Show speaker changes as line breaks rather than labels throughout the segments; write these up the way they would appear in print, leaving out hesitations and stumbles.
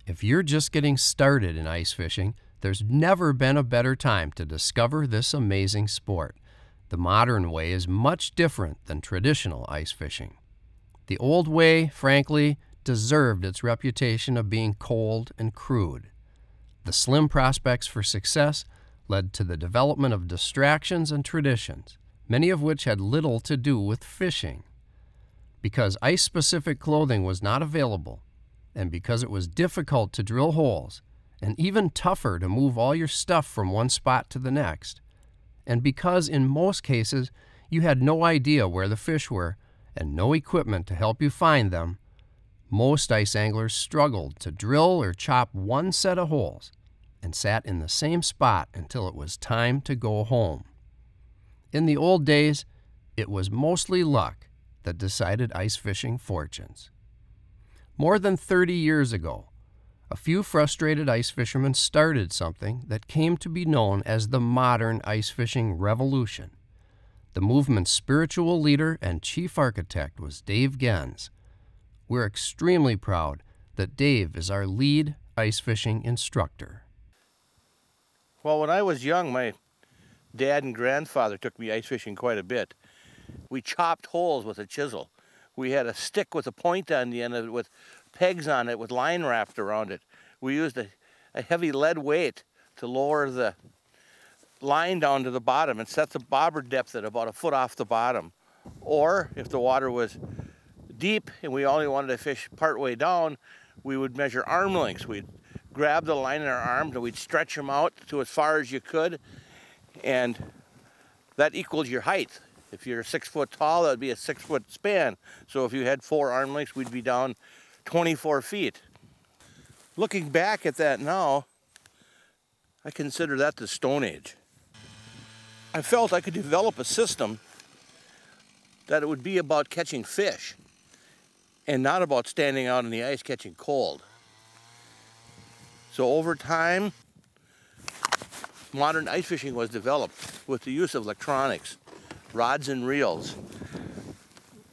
If you're just getting started in ice fishing, there's never been a better time to discover this amazing sport. The modern way is much different than traditional ice fishing. The old way, frankly, deserved its reputation of being cold and crude. The slim prospects for success led to the development of distractions and traditions, many of which had little to do with fishing. Because ice-specific clothing was not available, and because it was difficult to drill holes, and even tougher to move all your stuff from one spot to the next, and because in most cases you had no idea where the fish were and no equipment to help you find them, most ice anglers struggled to drill or chop one set of holes and sat in the same spot until it was time to go home. In the old days, it was mostly luck that decided ice fishing fortunes. More than 30 years ago, a few frustrated ice fishermen started something that came to be known as the modern ice fishing revolution. The movement's spiritual leader and chief architect was Dave Genz. We're extremely proud that Dave is our lead ice fishing instructor.
Well, when I was young, my dad and grandfather took me ice fishing quite a bit. We chopped holes with a chisel. We had a stick with a point on the end of it with pegs on it with line wrapped around it. We used a heavy lead weight to lower the line down to the bottom and set the bobber depth at about a foot off the bottom. Or if the water was deep and we only wanted to fish part way down, we would measure arm lengths. We'd grab the line in our arms and we'd stretch them out to as far as you could, and that equals your height. If you're 6 foot tall, that would be a 6 foot span. So if you had 4 arm lengths, we'd be down 24 feet. Looking back at that now, I consider that the Stone Age. I felt I could develop a system that it would be about catching fish and not about standing out on the ice catching cold. So over time, modern ice fishing was developed with the use of electronics, rods and reels,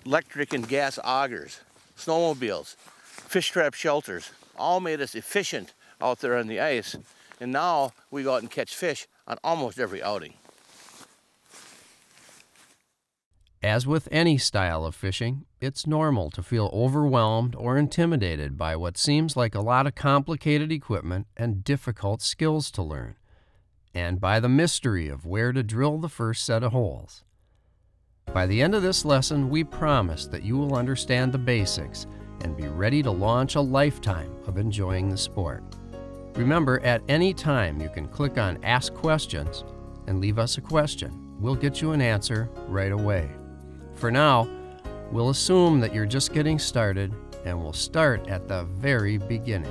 electric and gas augers, snowmobiles, fish trap shelters, all made us efficient out there on the ice. And now we go out and catch fish on almost every outing.
As with any style of fishing, it's normal to feel overwhelmed or intimidated by what seems like a lot of complicated equipment and difficult skills to learn, and by the mystery of where to drill the first set of holes. By the end of this lesson, we promise that you will understand the basics and be ready to launch a lifetime of enjoying the sport. Remember, at any time you can click on Ask Questions and leave us a question. We'll get you an answer right away. For now, we'll assume that you're just getting started, and we'll start at the very beginning.